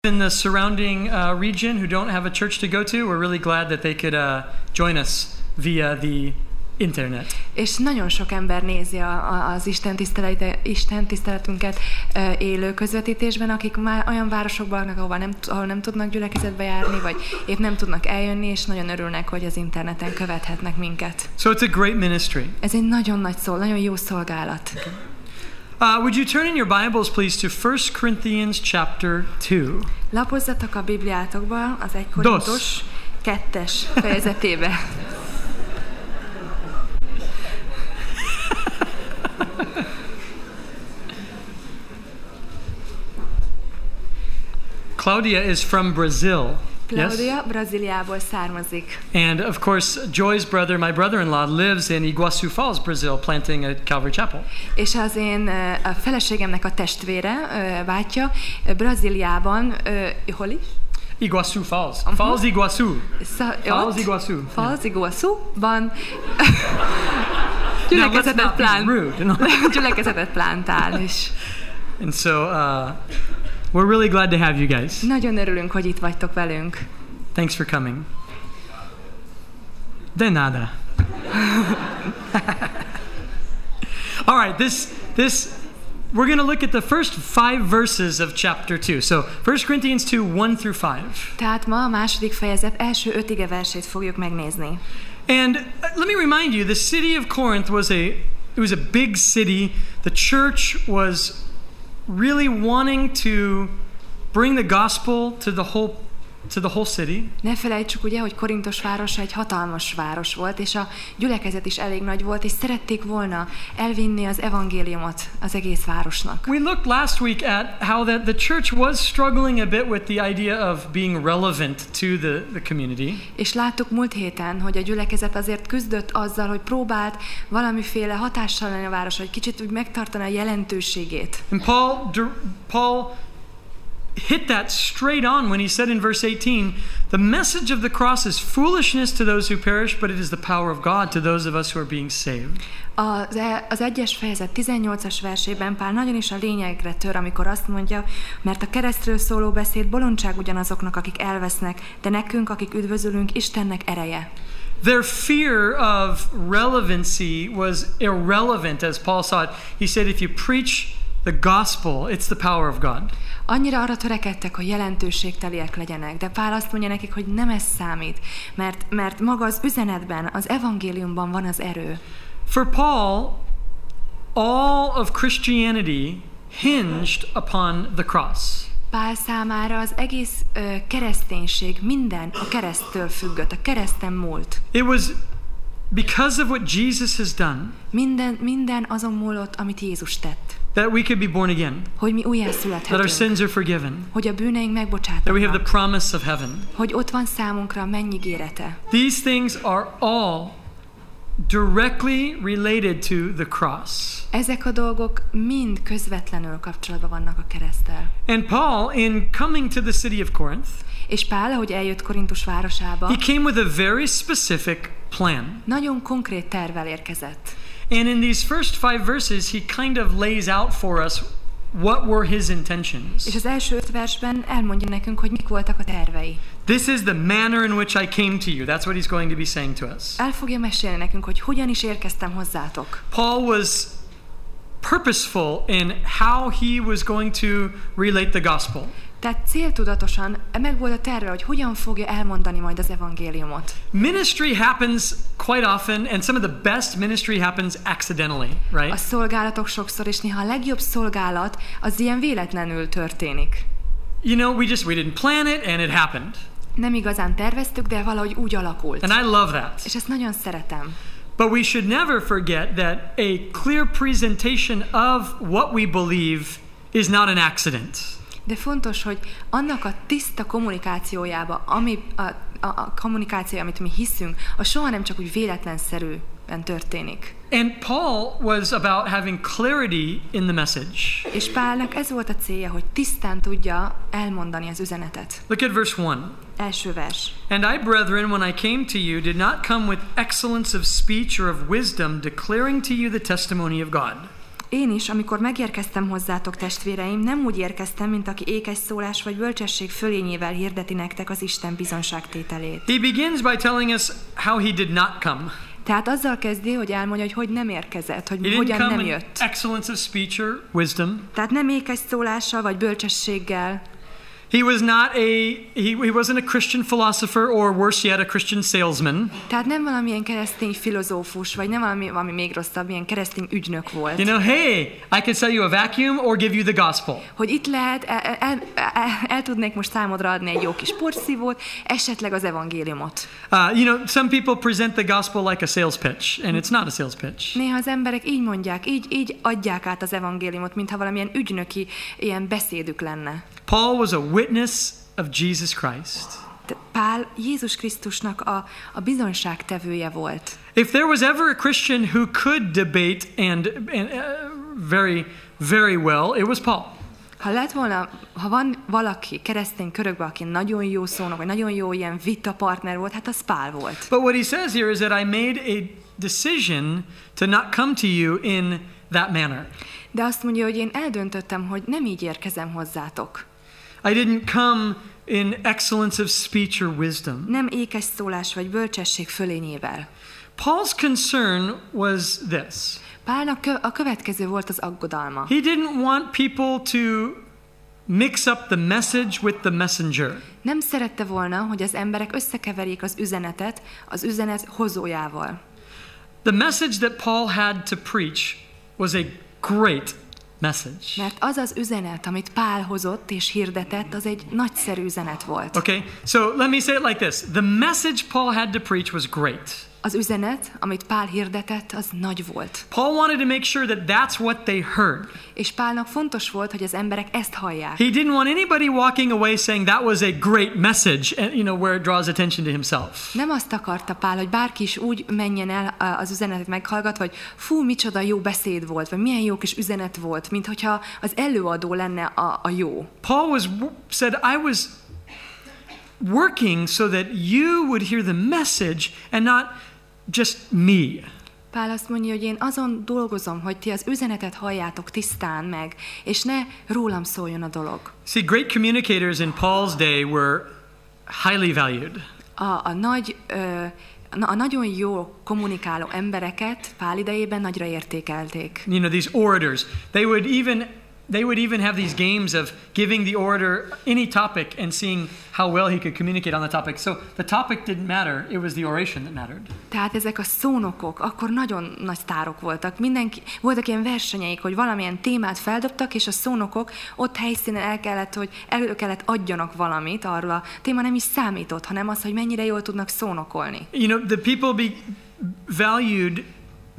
In the surrounding region who don't have a church to go to, we're really glad that they could join us via the internet. És nagyon sok ember nézi az Isten tiszteletünket élő közvetítésben, akik már olyan városokban vannak, ahol nem tudnak gyülekezetbe járni, vagy épp nem tudnak eljönni, és nagyon örülnek, hogy az interneten követhetnek minket. So it's a great ministry. Ez egy nagyon nagyon jó szolgálat. Would you turn in your Bibles, please, to 1 Corinthians chapter 2? Lapozzatok a Bibliátokba az 1Korinthus 2. fejezetébe. Claudia is from Brazil. Claudia Brazíliából származik. And of course, Joy's brother, my brother-in-law, lives in Iguaçu Falls, Brazil, planting a Calvary Chapel. És az én a feleségemnek a testvére, bátyja, Brazíliában, hol is? Iguaçu Falls. Falls Iguaçu. Falls Iguaçu. Falls Iguaçu-ban gyülekezetet plántál is. And so we're really glad to have you guys. Nagyon örülünk, hogy itt vagytok velünk. Thanks for coming. De nada. All right, this we're going to look at the first 5 verses of chapter 2. So 1 Corinthians 2, 1 through 5. Tehát ma a második fejezet első 5 igeversét fogjuk megnézni. And let me remind you, the city of Corinth was a big city. The church was really wanting to bring the gospel to the whole city. Ne felejtsük ugye, hogy Korintus városa egy hatalmas város volt, és a gyülekezet is elég nagy volt, és szerették volna elvinni az evangéliumot az egész városnak. We looked last week at how that the church was struggling a bit with the idea of being relevant to the community. És láttuk múlt héten, hogy a gyülekezet azért küzdött azzal, hogy próbált valamiféle hatással lenni a városra, hogy kicsit úgy megtartani a jelentőségét. And Paul hit that straight on when he said in verse 18, the message of the cross is foolishness to those who perish, but it is the power of God to those of us who are being saved. Az 1-es fejezet 18-as versében Pál nagyon is a lényegre tör, amikor azt mondja, mert a keresztről szóló beszéd bolondság ugyanazoknak, akik elvesznek, de nekünk, akik üdvözölünk, Istennek ereje. Their fear of relevancy was irrelevant, as Paul saw it. He said, if you preach the gospel, it's the power of God. Annyira arra törekedtek, hogy jelentőségteliek legyenek, de Pál azt mondja nekik, hogy nem ez számít, mert maga az üzenetben, az evangéliumban van az erő. For Paul, all of Christianity hinged upon the cross. Pál számára az egész kereszténység minden a kereszttől függött, a kereszten múlt. It was because of what Jesus has done. Minden azon múlott, amit Jézus tett. That we could be born again. Hogy mi újjászülethetünk. That our sins are forgiven. Hogy a bűneink megbocsátatnak. That we have the promise of heaven. Hogy ott van számunkra a mennyígérete. These things are all directly related to the cross. Ezek a dolgok mind közvetlenül kapcsolatban vannak a kereszttel. And Paul, in coming to the city of Corinth, és Pál, ahogy eljött Korintus városába, he came with a very specific plan. Nagyon konkrét tervvel érkezett. And in these first 5 verses, he kind of lays out for us what were his intentions. És az első 5 versben elmondja nekünk, hogy mik voltak a tervei. This is the manner in which I came to you. That's what he's going to be saying to us. El fogja mesélni nekünk, hogy hogyan is érkeztem hozzátok. Paul was purposeful in how he was going to relate the gospel. Tehát céltudatosan meg volt a terve, hogy hogyan fogja elmondani majd az evangéliumot. Ministry happens quite often, and some of the best ministry happens accidentally, right? A szolgálatok sokszor, és néha a legjobb szolgálat az ilyen véletlenül történik. You know, we didn't plan it, and it happened. Nem igazán terveztük, de valahogy úgy alakult. And I love that. És ezt nagyon szeretem. But we should never forget that a clear presentation of what we believe is not an accident. De fontos, hogy annak a tiszta kommunikációjába, a kommunikáció, amit mi hiszünk, az soha nem csak úgy véletlenszerűen történik. And Paul was about having clarity in the message. És Pálnak ez volt a célja, hogy tisztán tudja elmondani az üzenetet. Look at verse 1. Első vers. And I, brethren, when I came to you, did not come with excellence of speech or of wisdom, declaring to you the testimony of God. Én is, amikor megérkeztem hozzátok, testvéreim, nem úgy érkeztem, mint aki ékes szólás vagy bölcsesség fölényével hirdeti nektek az Isten bizonságtételét. He begins by telling us how he did not come. Tehát azzal kezdi, hogy elmondja, hogy nem érkezett, He hogy didn't hogyan come nem in jött. excellence of speech or wisdom. Tehát nem ékes szólással vagy bölcsességgel. He wasn't a Christian philosopher, or worse yet, a Christian salesman. Tehát nem valamilyen keresztény filozófus, vagy nem valami még rosszabb, ilyen keresztény ügynök volt. You know, hey, I can sell you a vacuum or give you the gospel. Hogy itt lehet, el tudnék most számodra adni egy jó kis porszívót, esetleg az evangéliumot. You know, some people present the gospel like a sales pitch, and it's not a sales pitch. Néha az emberek így mondják, így adják át az evangéliumot, mintha valamilyen ügynöki ilyen beszédük lenne. Paul was a witness of Jesus Christ. Pál Jézus Krisztusnak a bizonságtevője volt. If there was ever a Christian who could debate and very, very well, it was Paul. Ha van valaki keresztény körökben, aki nagyon jó szónok, vagy nagyon jó ilyen vita partner volt, hát az Pál volt. But what he says here is that I made a decision to not come to you in that manner. De azt mondja, hogy én eldöntöttem, hogy nem így érkezem hozzátok. I didn't come in excellence of speech or wisdom. Nem ékes szólás vagy bölcsesség fölényével. Paul's concern was this. Pálnak a következő volt az aggodalma. He didn't want people to mix up the message with the messenger. Nem szerette volna, hogy az emberek összekeverjék az üzenetet az üzenet hozójával. The message that Paul had to preach was a great message. Mert az az üzenet, amit Pál hozott és hirdetett, az egy nagyszerű üzenet volt. Okay, so let me say it like this. The message Paul had to preach was great. Az üzenet, amit Pál hirdetett, az nagy volt. Paul wanted to make sure that that's what they heard. És Pálnak fontos volt, hogy az emberek ezt hallják. He didn't want anybody walking away saying that was a great message, and, you know, where it draws attention to himself. Nem azt akarta Pál, hogy bárki is úgy menjen el az üzenetet meghallgatva, hogy fú, micsoda jó beszéd volt, vagy milyen jó kis üzenet volt, mint hogyha az előadó lenne a jó. Paul said, I was working so that you would hear the message and not just me. Pál azt mondja, hogy én azon dolgozom, hogy ti az üzenetet halljátok tisztán meg, és ne rólam szóljon a dolog. See, great communicators in Paul's day were highly valued. A nagyon jó kommunikáló embereket Pál idejében nagyra értékelték. You know, these orators, they would even have these games of giving the orator any topic and seeing how well he could communicate on the topic. So the topic didn't matter, it was the oration that mattered. Tehát ezek a szónokok akkor nagyon nagy sztárok voltak. Voltak ilyen versenyeik, hogy valamilyen témát feldobtak, és a szónokok ott helyszínen elő kellett adjanak valamit, arról a téma nem is számított, hanem az, hogy mennyire jól tudnak szónokolni. You know, the people valued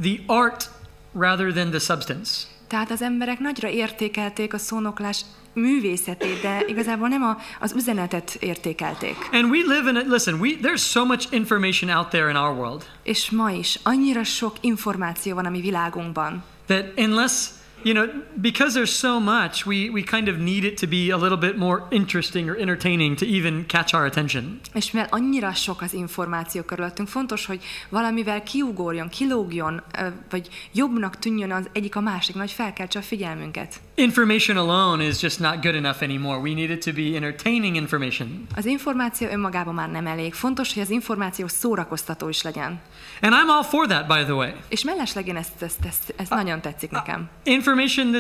the art rather than the substance. Tehát az emberek nagyra értékelték a szónoklás művészetét, de igazából nem az üzenetet értékelték. And we live in there's so much information out there in our world. És ma is annyira sok információ van a mi világunkban. That unless, you know, because there's so much, we kind of need it to be a little bit more interesting or entertaining to even catch our attention. És mivel annyira sok az információ körülöttünk, fontos, hogy valamivel kiugorjon, kilógjon, vagy jobbnak tűnjön az egyik a másik, vagy felkeltse a figyelmünket. Information alone is just not good enough anymore. We need it to be entertaining information. Az információ önmagában már nem elég. Fontos, hogy az információ szórakoztató is legyen. And I'm all for that, by the way. És mellesleg ezt nagyon tetszik nekem. Information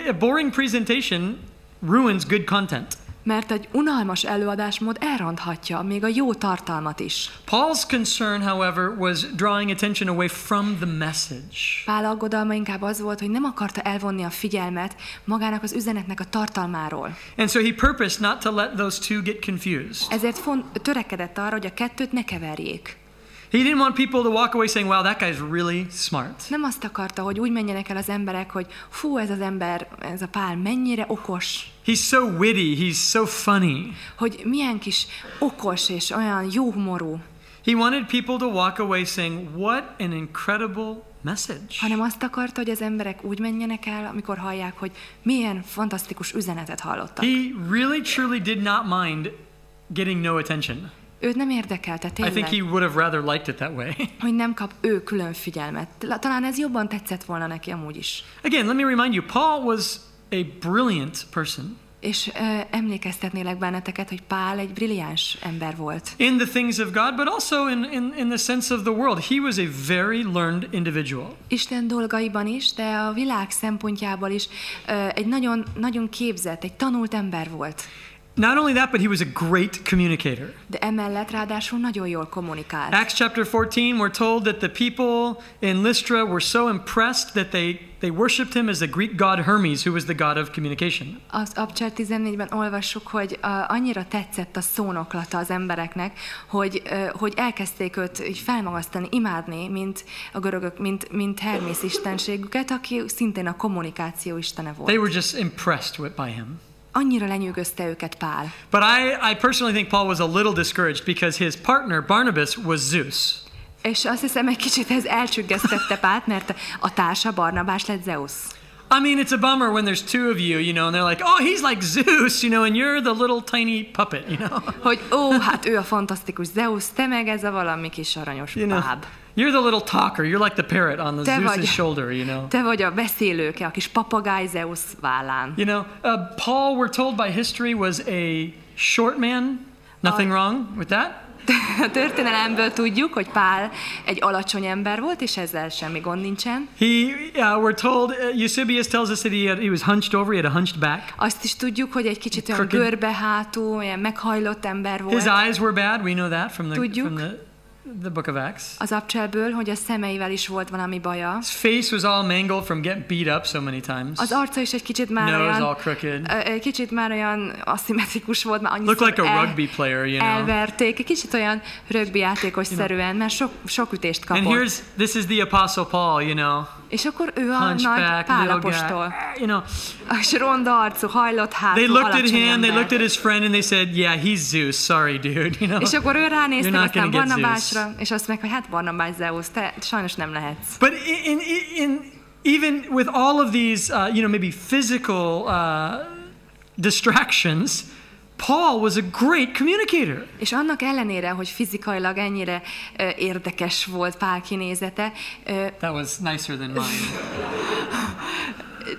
a boring presentation ruins good content. Mert egy unalmas előadásmód elronthatja még a jó tartalmat is. Paul's concern, however, was drawing attention away from the message. Pál aggodalma inkább az volt, hogy nem akarta elvonni a figyelmet magának az üzenetnek a tartalmáról. And so he purposed not to let those two get confused. Ezért törekedett arra, hogy a kettőt ne keverjék. He didn't want people to walk away saying, wow, that guy's really smart. Nem azt akarta, hogy úgy menjenek el az emberek, hogy fú, ez az ember, ez a Pál mennyire okos. He's so witty, he's so funny. Hogy milyen kis okos és olyan jó humorú. He wanted people to walk away saying, what an incredible message. Hanem azt akarta, hogy az emberek úgy menjenek el, amikor hallják, hogy milyen fantasztikus üzenetet hallottak. He really truly did not mind getting no attention. Őt nem érdekelte I tényleg, think he would have rather liked it that way. hogy nem kap ő külön figyelmet. Talán ez jobban tetszett volna neki amúgy is. Again, let me remind you, Paul was a brilliant person. És emlékeztetnélek benneteket, hogy Pál egy brilliáns ember volt. In the things of God, but also in the sense of the world. He was a very learned individual. Isten dolgaiban is, de a világ szempontjából is egy nagyon, nagyon képzett, egy tanult ember volt. Not only that, but he was a great communicator. De emellett ráadásul nagyon jól kommunikált. Acts chapter 14, we're told that the people in Lystra were so impressed that they worshipped him as the Greek god Hermes, who was the god of communication. Az Abcsár 14-ben olvassuk, hogy annyira tetszett a szónoklata az embereknek, hogy elkezdték őt így felmagasztani, imádni, mint a görögök, mint Hermész istenségüket, aki szintén a kommunikáció istene volt. They were just impressed by him. Annyira lenyűgözte őket Pál. But I personally think Paul was a little discouraged because his partner Barnabas was Zeus. És azt hiszem, egy kicsit ez elcsüggesztette Pált, mert a társa Barnabás lett Zeusz. I mean, it's a bummer when there's two of you, and they're like, oh, he's like Zeus, and you're the little tiny puppet, Hogy hát ő a fantasztikus Zeusz, te meg ez a valami kis aranyos báb. You're the little talker. You're like the parrot on the Zeus's shoulder, Te vagy a beszélőke, a kis papagáj Zeusz vállán. Paul, we're told by history, was a short man. Nothing wrong with that. A történelemből tudjuk, hogy Pál egy alacsony ember volt, és ezzel semmi gond nincsen. We're told, Eusebius tells us that he was hunched over, he had a hunched back. Azt is tudjuk, hogy egy kicsit olyan görbehátú, olyan meghajlott ember volt. His eyes were bad, we know that from the book of Acts. Az Abcsárből, hogy a szemeivel is volt valami baja. His face was all mangled from getting beat up so many times. Az arca is egy kicsit már Nose olyan, all crooked. Egy kicsit már olyan aszimmetrikus volt, már annyiszor Looked like a rugby player, elverték, egy kicsit olyan rögbi játékos-szerűen, mert sok ütést kapott. And this is the Apostle Paul, És akkor ő a nagy Pál apostol. És ronda arcú, hajlott hátú, They looked at him, ember. they looked at his friend, and they said, yeah, he's Zeus, sorry, dude. És akkor ő ránéztek aztán Barnabásra, Zeus. és azt mondják, hogy hát Barnabás Zeusz, te sajnos nem lehetsz. But even with all of these, maybe physical distractions, Paul was a great communicator. És annak ellenére, hogy fizikailag ennyire érdekes volt Pál kinézete. That was nicer than mine.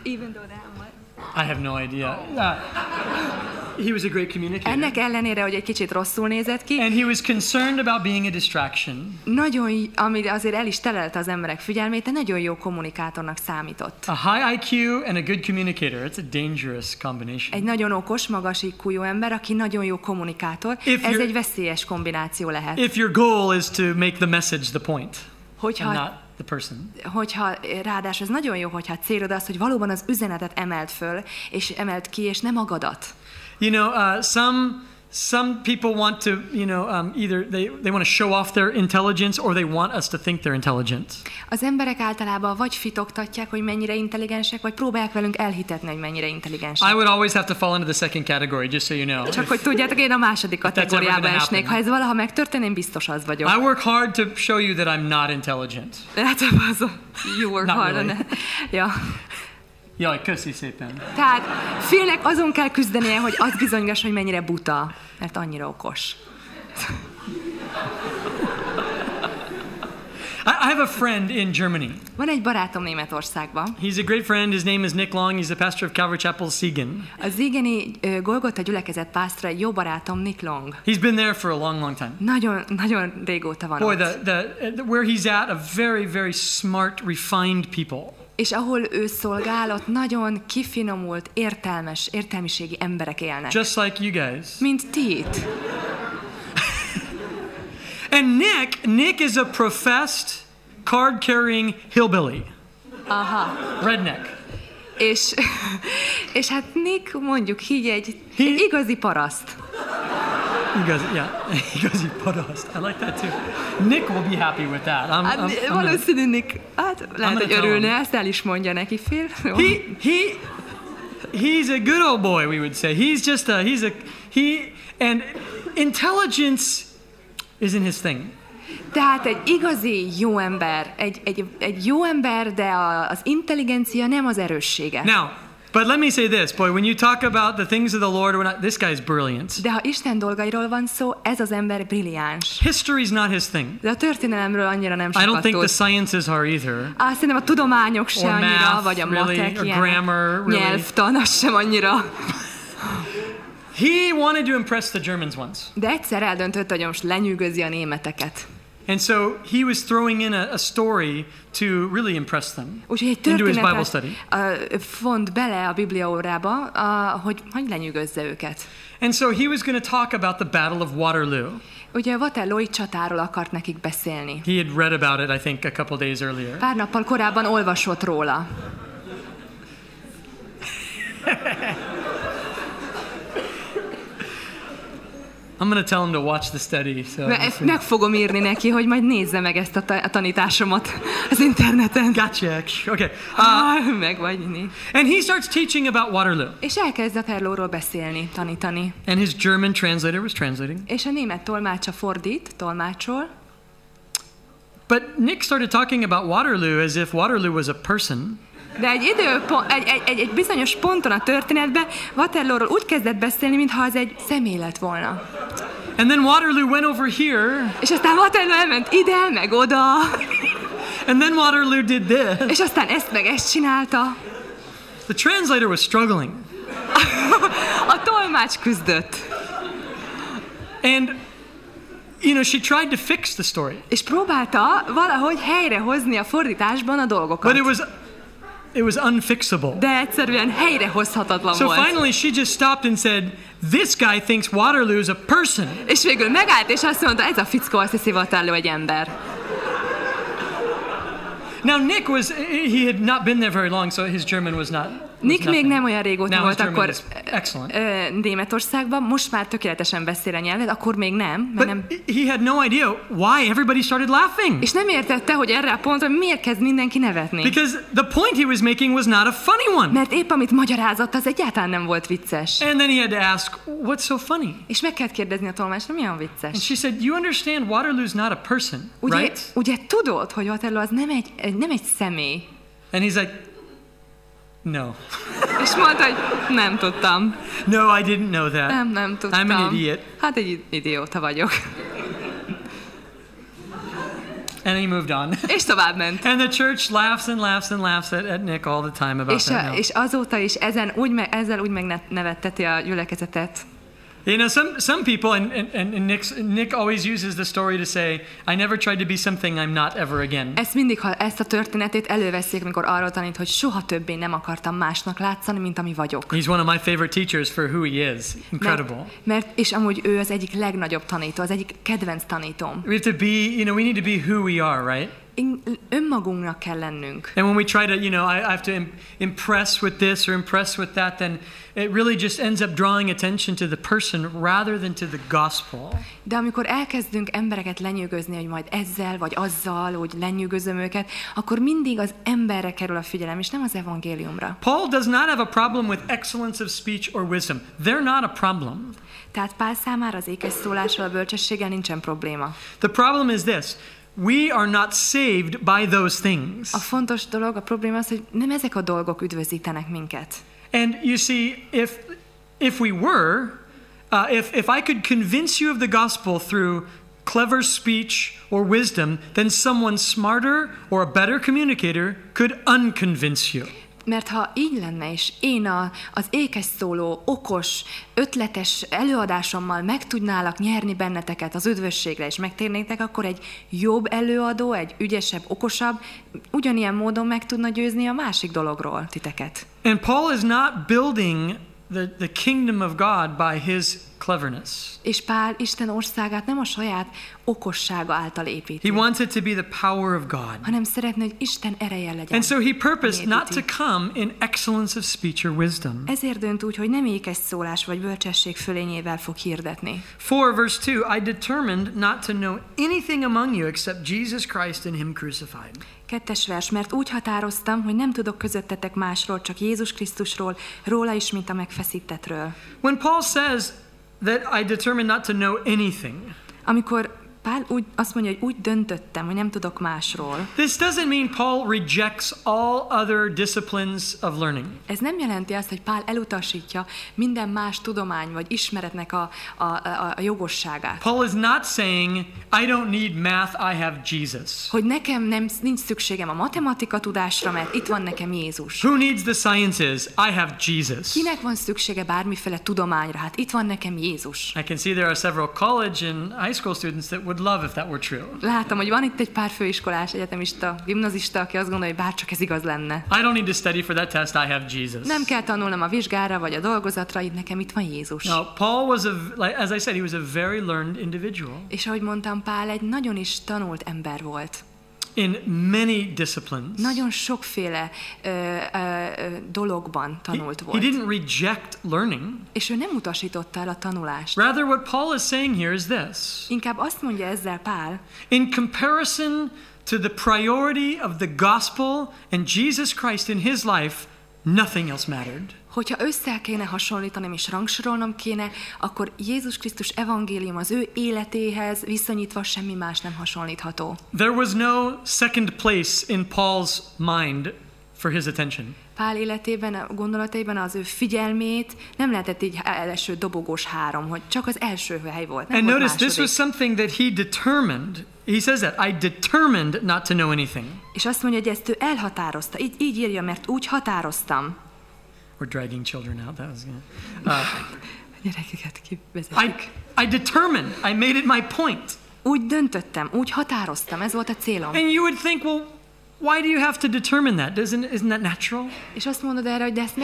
Even though that what? I have no idea. He was a great communicator. Ennek ellenére, hogy egy kicsit rosszul nézett ki. And he was concerned about being a distraction. Nagyon, ami azért el is terelte az emberek figyelmét, de nagyon jó kommunikátornak számított. A high IQ and a good communicator. It's a dangerous combination. Egy nagyon okos, magas IQ-jú ember, aki nagyon jó kommunikátor. Ez egy veszélyes kombináció lehet. If your goal is to make the message the point, and not the person. Hogyha ráadásul ez nagyon jó, hogyha célod az, hogy valóban az üzenetet emeld föl, és emeld ki, és nem magadat. Some people want to, either they want to show off their intelligence, or they want us to think they're intelligent. Az emberek általában vagy fitoktatják, hogy mennyire intelligensek, vagy próbálják velünk elhitetni, hogy mennyire intelligensek. I would always have to fall into the second category, just so you know. Csak hogy tudjátok, én a második kategóriába esnék. Ha ez valaha megtörténik, én biztos az vagyok. I work hard to show you that I'm not intelligent. You work hard on it. Ja. Jaj, köszi szépen. Tehát Philnek azon kell küzdenie, hogy azt bizonygass, hogy mennyire buta, mert annyira okos. I have a friend in Germany. Van egy barátom Németországban. He's a great friend. His name is Nick Long. He's the pastor of Calvary Chapel, Siegen. A Siegeni Golgota gyülekezet pásztora, egy jó barátom, Nick Long. He's been there for a long, long time. Nagyon régóta van Boy, ott. where he's at, a very, very smart, refined people. És ahol ő szolgál, ott nagyon kifinomult, értelmiségi emberek élnek. Just like you guys. Mint ti itt. And Nick is a professed card-carrying hillbilly. Aha. Redneck. És hát Nick, mondjuk így egy igazi paraszt. Igazi paraszt. I like that too. Nick will be happy with that. Valószínű Nick, hát lehet, hogy örülne, ezt el is mondja neki, Phil. He's a good old boy, we would say. And intelligence isn't his thing. Tehát egy igazi jó ember, egy jó ember, de az intelligencia nem az erőssége. Now, But let me say this, boy, when you talk about the things of the Lord, this guy's brilliant. De ha Isten dolgairól van szó, ez az ember brilliáns. History's not his thing. De a történelemről annyira nem I sokat don't think tud. the sciences are either. Szerintem a tudományok se Or annyira, math, vagy a really, matek, or ilyen grammar, really. nyelvtan, az sem annyira. He wanted to impress the Germans once. De egyszer eldöntött, hogy most lenyűgözi a németeket. And so he was throwing in a story to really impress them Úgyhogy egy into his Bible történetet study. font bele a Biblia órába, hogy lenyűgözze őket. And so he was going to talk about the Battle of Waterloo. Ugye a waterlooi csatáról akart nekik beszélni. He had read about it, I think, a couple days earlier. Pár nappal korábban olvasott róla. I'm going to tell him to watch the study. So Meg fogom írni neki, hogy majd nézze meg ezt a tanításomat az interneten. gotcha. Okay. Meg vagy inni. And he starts teaching about Waterloo. És elkezd Waterlooról beszélni, tanítani. And his German translator was translating. És a német tolmácsa tolmácsol. But Nick started talking about Waterloo as if Waterloo was a person. De egy bizonyos ponton a történetben Waterlooról úgy kezdett beszélni, mintha az egy személy lett volna. And then Waterloo went over here. És aztán Waterloo elment ide, meg oda. And then Waterloo did this. És aztán ezt meg ezt csinálta. The translator was struggling. A tolmács küzdött. And you know, she tried to fix the story. És próbálta valahogy helyrehozni a fordításban a dolgokat. But it was unfixable. De egyszerűen helyrehozhatatlan So volt. finally she just stopped and said, "This guy thinks Waterloo is a person." És végül megállt, és azt mondta, ez a fickó azt hiszi, Waterloo egy ember. Now Nick he had not been there very long, so his German was not. Nick még nem olyan régóta volt akkor Németországban, most már tökéletesen beszél a nyelvet, akkor még nem. But he had no idea why everybody started laughing. És nem értette, hogy erre a pontra miért kezd mindenki nevetni. Because the point he was making was not a funny one. Mert épp amit magyarázott, az egyáltalán nem volt vicces. And then he had to ask, what's so funny? És meg kellett kérdezni a tolmácsra, mi olyan vicces. And she said, you understand Waterloo's not a person, right? Ugye tudod, hogy Waterloo az nem egy személy. And he's like, no. És mondta, hogy nem tudtam. No, I didn't know that. Nem tudtam. I'm an idiot. Hát egy idióta vagyok. And he moved on. És tovább ment. And the church laughs and laughs and laughs at Nick all the time about that now. És azóta is ezzel úgy megnevetteti a gyülekezetet. You know, some people, and Nick always uses the story to say, I never tried to be something I'm not ever again. Ezt a történetét előveszik, amikor arról tanít, hogy soha többé nem akartam másnak látszani, mint ami vagyok. He's one of my favorite teachers for who he is. Incredible. És amúgy ő az egyik legnagyobb tanító, az egyik kedvenc tanítóm. We have to be, you know, we need to be who we are, right? Önmagunknak kell lennünk. And when we try to, you know, I have to impress with this or impress with that, then it really just ends up drawing attention to the person rather than to the gospel. De amikor elkezdünk embereket lenyűgözni, hogy majd ezzel vagy azzal, hogy lenyűgözöm őket, akkor mindig az emberre kerül a figyelem, és nem az evangéliumra. Paul does not have a problem with excellence of speech or wisdom. They're not a problem. Tehát Pál számára az ékes szólással, a bölcsességgel nincsen probléma. The problem is this. We are not saved by those things. A fontos dolog, a probléma az, hogy nem ezek a dolgok üdvözítenek minket. And you see, if we were, if I could convince you of the gospel through clever speech or wisdom, then someone smarter or a better communicator could unconvince you. Mert ha így lenne, és én az ékes szóló, okos, ötletes előadásommal meg tudnálak nyerni benneteket az üdvösségre, és megtérnétek, akkor egy jobb előadó, egy ügyesebb, okosabb, ugyanilyen módon meg tudna győzni a másik dologról titeket. And Paul is not building the kingdom of God by his cleverness. És Pál Isten országát nem a saját okossága által építi. He wants it to be the power of God. Hanem szeretné, hogy Isten ereje legyen. And so he purposed not to come in excellence of speech or wisdom. Ezért dönt úgy, hogy nem ékes szólás vagy bölcsesség fölényével fog hirdetni. 4 verse 2, I determined not to know anything among you except Jesus Christ and him crucified. 2. vers, mert úgy határoztam, hogy nem tudok közöttetek másról, csak Jézus Krisztusról, róla is, mint a megfeszítettről. When Paul says that I determined not to know anything, amikor Pál azt mondja, hogy úgy döntöttem, hogy nem tudok másról. This doesn't mean Paul rejects all other disciplines of learning. Ez nem jelenti azt, hogy Pál elutasítja minden más tudomány vagy ismeretnek a jogosságát. Paul is not saying, I don't need math, I have Jesus. Hogy nekem nincs szükségem a matematika tudásra, mert itt van nekem Jézus. Who needs the sciences? I have Jesus. Kinek van szüksége bármiféle tudományra? Hát itt van nekem Jézus. I can see there are several college and high school students that would love if that were true. Látom, hogy van itt egy pár főiskolás, egyetemista, gimnazista, aki azt gondolja, hogy bárcsak ez igaz lenne. I don't need to study for that test, I have Jesus. Nem kell tanulnom a vizsgára vagy a dolgozatra, itt nekem itt van Jézus. Now, Paul was as I said, he was a very learned individual. És ahogy mondtam, Pál egy nagyon is tanult ember volt. In many disciplines. Nagyon sokféle dologban tanult volt. He didn't reject learning. És ő nem utasította el a tanulást. Rather, what Paul is saying here is this. Inkább azt mondja ezzel Pál, In comparison to the priority of the gospel and Jesus Christ in his life, nothing else mattered. hogyha össze kéne hasonlítanom és rangsorolnom kéne, akkor Jézus Krisztus evangélium az ő életéhez viszonyítva semmi más nem hasonlítható. There was no second place in Paul's mind for his attention. Pál életében, a gondolataiban az ő figyelmét nem lehetett így első dobogós 3, hogy csak az első hely volt. Nem And volt notice második. this was something that he determined. He says that, I determined not to know anything. És azt mondja, hogy ezt ő elhatározta. Így írja, mert úgy határoztam. We're dragging children out. That was Gyerekeket kivezetjük. I determined. I made it my point. Úgy döntöttem, úgy határoztam, ez volt a célom. And you would think, well, why do you have to determine that? Isn't that natural? És azt mondod erre, hogy de ezt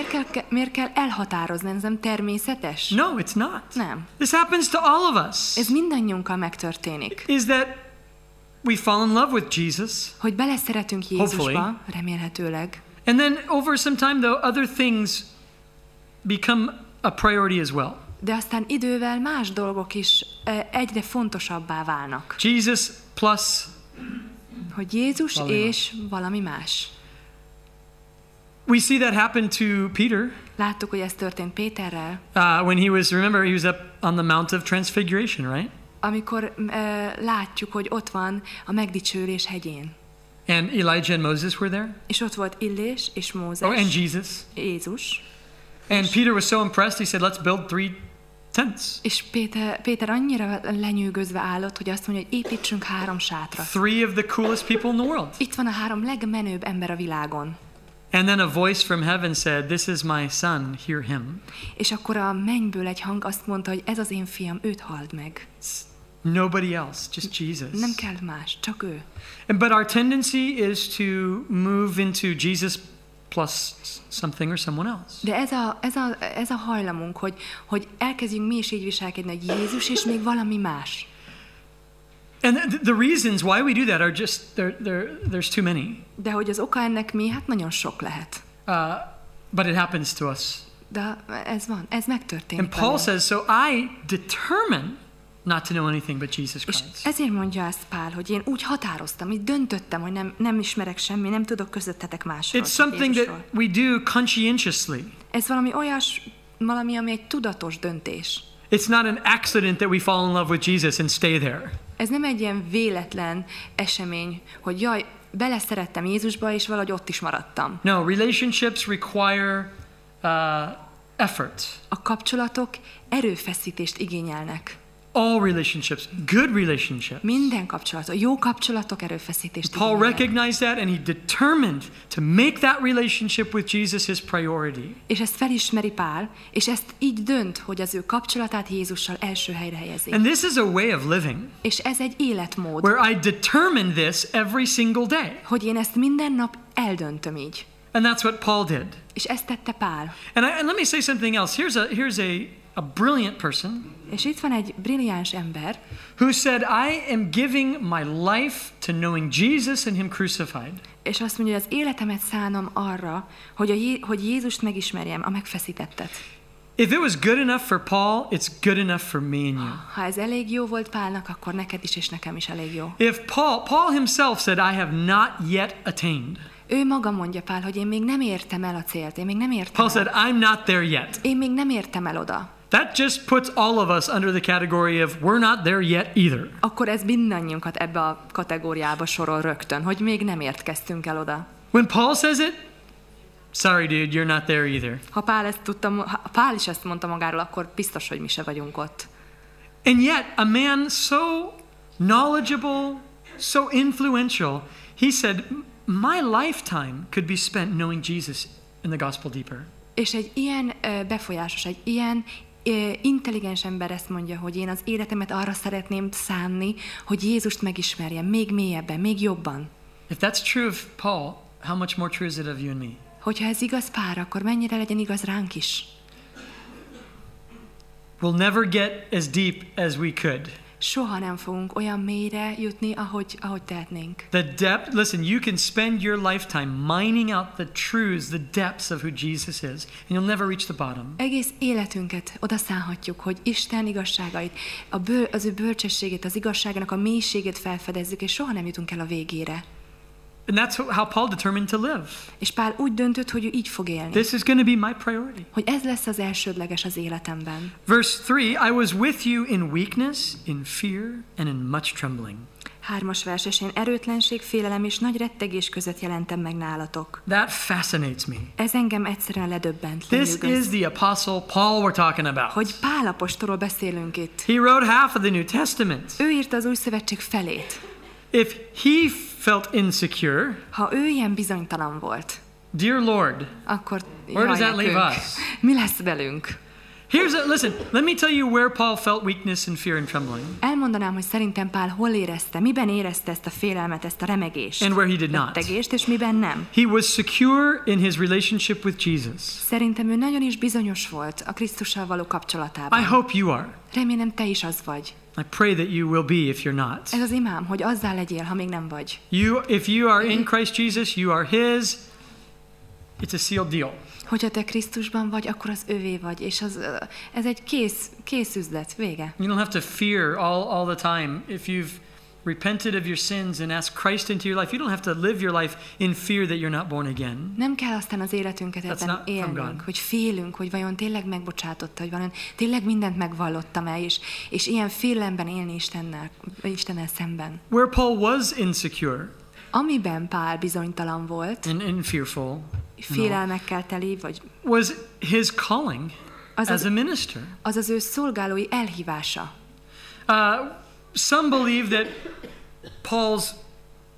miért kell elhatározni, ez nem természetes? No, it's not. Nem. This happens to all of us. Ez mindannyiunkkal megtörténik. Is that we fall in love with Jesus, hogy beleszeretünk Jézusba, remélhetőleg. and then over some time, though, other things become a priority as well. De aztán idővel más dolgok is egyre fontosabbá válnak. Jesus plus hogy Jézus valami és valami más. We see that happen to Peter Láttuk, hogy ez történt Péterrel, when he was up on the Mount of Transfiguration, right? amikor látjuk, hogy ott van a megdicsőlés hegyén. And Elijah and Moses were there. És ott volt Illés és Mózes. Oh, and Jesus. Jézus. And Peter was so impressed, he said, let's build 3 tents. És Péter annyira lenyűgözve állott, hogy azt mondja, hogy építsünk 3 sátrat. 3 of the coolest people in the world. Itt van a 3 legmenőbb ember a világon. And then a voice from heaven said, this is my son, hear him. És akkor a mennyből egy hang azt mondta, hogy ez az én fiam, őt halld meg. Nobody else, just Jesus. Nem kell más, csak ő. But our tendency is to move into Jesus plus something or someone else. De ez a hajlamunk, hogy elkezdjünk mi is így viselkedni, hogy Jézus és még valami más. And the reasons why we do that are just, there's too many. De hogy az oka ennek mi? Hát nagyon sok lehet. But it happens to us. De ez van, ez megtörténik. And Paul says, so I determine not to know anything but Jesus és Christ. ezért mondja ezt Pál, hogy én úgy határoztam, így döntöttem, hogy nem ismerek semmi, nem tudok közöttetek másról. It's something that we do conscientiously. Ez valami, ami egy tudatos döntés. It's not an accident that we fall in love with Jesus and stay there. Ez nem egy ilyen véletlen esemény, hogy jaj, beleszerettem Jézusba, és valahogy ott is maradtam. No, relationships require effort. A kapcsolatok erőfeszítést igényelnek. All relationships, good relationships. Minden kapcsolat, a jó kapcsolatok erőfeszítést Paul igényelnek. recognized that and he determined to make that relationship with Jesus his priority. És ezt felismeri Pál, és ezt így dönt, hogy az ő kapcsolatát Jézussal első helyre helyezi. And this is a way of living És ez egy életmód, where I determine this every single day. hogy én ezt minden nap eldöntöm így. And that's what Paul did. És ezt tette Pál. And let me say something else. Here's a brilliant person És itt van egy brilliáns ember, who said, I am giving my life to knowing Jesus and him crucified. és azt mondja, hogy az életemet szánom arra, hogy Jézust megismerjem, a megfeszítettet. If it was good enough for Paul, it's good enough for me and you. Ha ez elég jó volt Pálnak, akkor neked is és nekem is elég jó. If Paul himself said, I have not yet attained. Ő maga mondja Pál, hogy én még nem értem el a célt, én még nem értem Paul el. said, I'm not there yet. Én még nem értem el oda. that just puts all of us under the category of we're not there yet either. Akkor ez mindannyiunkat ebbe a kategóriába sorol rögtön, hogy még nem érkeztünk el oda. When Paul says it, sorry dude, you're not there either. Ha Pál is ezt mondta magáról, akkor biztos, hogy mi se vagyunk ott. And yet, a man so knowledgeable, so influential, he said, my lifetime could be spent knowing Jesus and the gospel deeper. És egy ilyen befolyásos, egy ilyen intelligens ember ezt mondja, hogy én az életemet arra szeretném szánni, hogy Jézust megismerjem, még mélyebben, még jobban. If that's true of Paul, how much more true is it of you and me? Hogyha ez igaz Pálra, akkor mennyire legyen igaz ránk is? We'll never get as deep as we could. Soha nem fogunk olyan mélyre jutni, ahogy tehetnénk. The depth, listen, you can spend your lifetime mining out the truths, the depths of who Jesus is, and you'll never reach the bottom. Egész életünket oda szánhatjuk, hogy Isten igazságait, az ő bölcsességét, az igazságának a mélységét felfedezzük, és soha nem jutunk el a végére. And that's how Paul determined to live. És Pál úgy döntött, hogy ő így fog élni. This is going to be my priority. Hogy ez lesz az elsődleges az életemben. Verse 3, I was with you in weakness, in fear, and in much trembling. 3. vers, és én erőtlenség, félelem és nagy rettegés között jelentem meg nálatok. That fascinates me. Ez engem egyszerűen ledöbbent. This is the apostle Paul we're talking about. Hogy Pál apostolról beszélünk itt. He wrote half of the New Testament. Ő írta az Új Szövetség felét. If he felt insecure, ha ő ilyen bizonytalan volt, dear Lord, akkor where does that leave us? Mi lesz velünk? Listen, let me tell you where Paul felt weakness and fear and trembling. Elmondanám, hogy szerintem Pál hol érezte, miben érezte ezt a félelmet, ezt a remegést, and where he did not. rettegést, és miben nem. He was secure in his relationship with Jesus. Szerintem ő nagyon is bizonyos volt a Krisztussal való kapcsolatában. I hope you are. Remélem te is az vagy. I pray that you will be if you're not. Ez az imám, hogy azzá legyél, ha még nem vagy. If you are in Christ Jesus, you are his. It's a sealed deal. Hogyha te Krisztusban vagy, akkor az övé vagy, és ez egy kész üzlet, vége. You don't have to fear all the time. If you've repented of your sins and asked Christ into your life, you don't have to live your life in fear that you're not born again. Nem kell aztán az életünket ebben élnünk, hogy félünk, hogy vajon tényleg megbocsátotta, hogy vajon tényleg mindent megvallottam-e, és ilyen félelemben élni Istennel szemben. Where Paul was insecure, amiben Pál bizonytalan volt, and fearful, félelmekkel teli, vagy was his calling as a minister. Az az ő szolgálói elhívása. Some believe that Paul's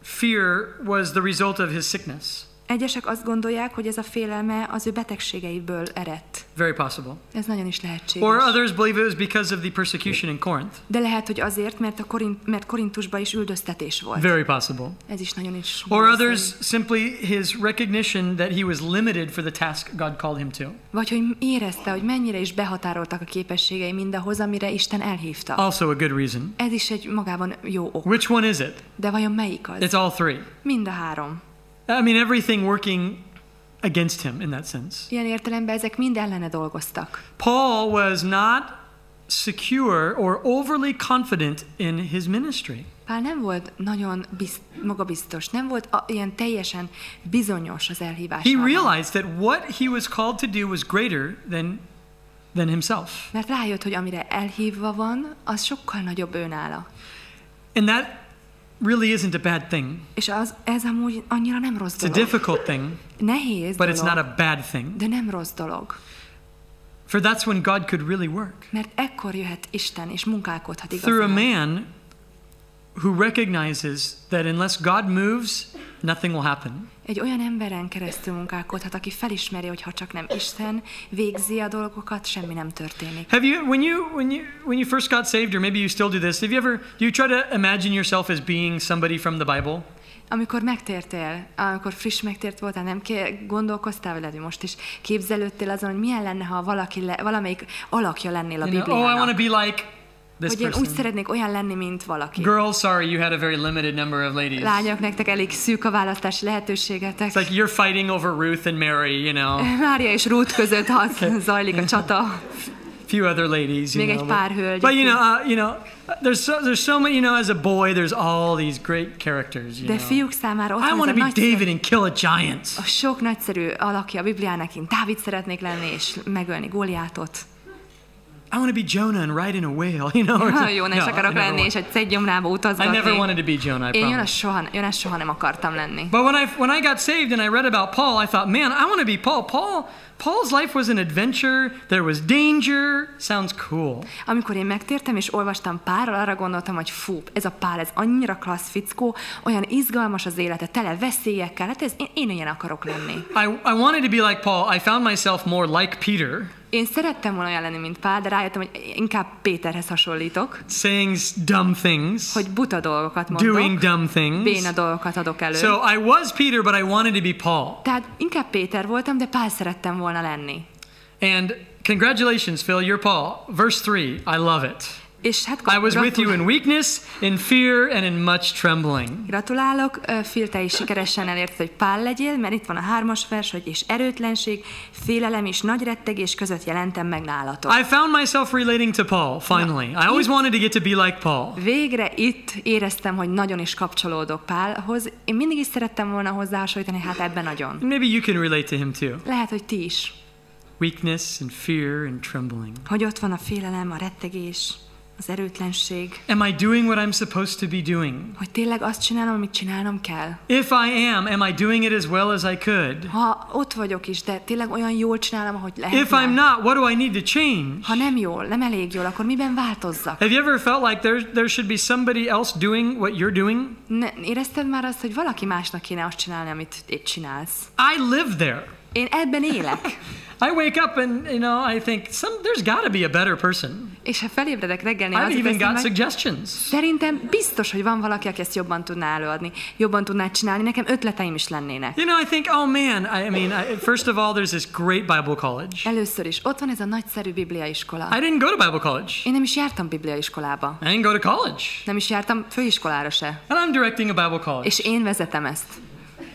fear was the result of his sickness. Egyesek azt gondolják, hogy ez a félelme az ő betegségeiből eredt. Very possible. Ez nagyon is lehetséges. Or others believe it was because of the persecution in Corinth. De lehet, hogy azért, mert Korintusban is üldöztetés volt. Very possible. Ez is nagyon is. Or others simply his recognition that he was limited for the task God called him to. Vagy hogy érezte, hogy mennyire is behatároltak a képességei mindahhoz, amire Isten elhívta. Also a good reason. Ez is egy magában jó ok. Which one is it? De vajon melyik az? It's all three. Mind a három. I mean, everything working against him in that sense. Ilyen értelemben ezek mind ellene dolgoztak. Paul was not secure or overly confident in his ministry. Pál nem volt nagyon magabiztos, nem volt ilyen teljesen bizonyos az elhívásában. He realized that what he was called to do was greater than himself. Mert rájött, hogy amire elhívva van, az sokkal nagyobb őnála. And that really isn't a bad thing. És ez amúgy annyira nem rossz dolog. It's a difficult thing. Nehéz but dolog. It's not a bad thing. De nem rossz dolog. For that's when God could really work. Mert ekkor jöhet Isten és munkálkodhat igazán. Through a man who recognizes that unless God moves, nothing will happen. Egy olyan emberen keresztül munkálkodhat, aki felismeri, hogy ha csak nem Isten végzi a dolgokat, semmi nem történik. Have you when you first got saved, or maybe you still do this, do you try to imagine yourself as being somebody from the Bible? Amikor megtértél, amikor friss megtért voltál, nem gondolkoztál veled, most is képzelődtél azon, hogy milyen lenne, ha valamelyik alakja lennél a Bibliának. Oh, I want to be like this hogy én person. úgy szeretnék olyan lenni, mint valaki. Girls, sorry, you had a very limited number of ladies. Lányok, nektek elég szűk a választási lehetőségetek. It's like you're fighting over Ruth and Mary, you know. Mária és Ruth között zajlik a csata. Few other ladies, you még know. Egy pár hölgy. But you know, there's so many, you know, as a boy, there's all these great characters, you De fiúk számára ott I want to be David and kill a giant. A sok nagyszerű alakja a Bibliának, én Dávid szeretnék lenni és megölni Góliátot. I want to be Jonah and ride in a whale, you know? Jónás akarok lenni, és egy szegygyomrába utazgatni. I never wanted to be Jonah, I Én promise. Jónás soha nem akartam lenni. But when I got saved and I read about Paul, I thought, man, I want to be Paul. Paul's life was an adventure. There was danger. Sounds cool. Amikor én megtértem és olvastam Pálról, arra gondoltam, hogy fú, ez a Pál, ez annyira klassz fickó, olyan izgalmas az élete, tele veszélyekkel, hát én ilyen akarok lenni. I wanted to be like Paul. I found myself more like Peter. Én szerettem volna olyan lenni, mint Pál, de rájöttem, hogy inkább Péterhez hasonlítok. Saying dumb things. Hogy buta dolgokat mondok. Doing dumb things. Béna dolgokat adok elő. So I was Peter, but I wanted to be Paul. Tehát inkább Péter voltam, de Pál szerettem volna lenni. And congratulations, Phil, you're Paul. Verse 3, I love it. És hát I was with you in weakness, in fear, and in much trembling. Gratulálok, Phil, te is sikeresen elérted, hogy Pál legyél, mert itt van a 3. vers, hogy és erőtlenség, félelem és nagy rettegés között jelentem meg nálatok. I found myself relating to Paul, finally. I always wanted to get to be like Paul. Végre itt éreztem, hogy nagyon is kapcsolódok Pálhoz. Én mindig is szerettem volna hozzá hasonlítani, hát ebben nagyon. Maybe you can relate to him too. Lehet, hogy ti is. Weakness and fear and trembling. Hogy ott van a félelem, a rettegés, az erőtlenség. Am I doing what I'm supposed to be doing? Hogy tényleg azt csinálom, amit csinálnom kell. If I am I doing it as well as I could? Ha ott vagyok is, de tényleg olyan jól csinálom, ahogy lehetne. If I'm not, what do I need to change? Ha nem jól, nem elég jól, akkor miben változzak? Have you ever felt like there should be somebody else doing what you're doing? Érezted már azt, hogy valaki másnak kéne azt csinálni, amit te csinálsz? I live there. Én ebben élek. I wake up and I think there's got to be a better person. És ha felébredek reggelni, I've even got suggestions. Szerintem biztos, hogy van valaki, aki ezt jobban tudná előadni, jobban tudná csinálni. Nekem ötleteim is lennének. I think, oh man, first of all, there's this great Bible college. Először is, ott van ez a nagyszerű bibliaiskola. I didn't go to Bible college. Én nem is jártam bibliaiskolába. I didn't go to college. Nem is jártam főiskolára se. And I'm directing a Bible college. És én vezetem ezt.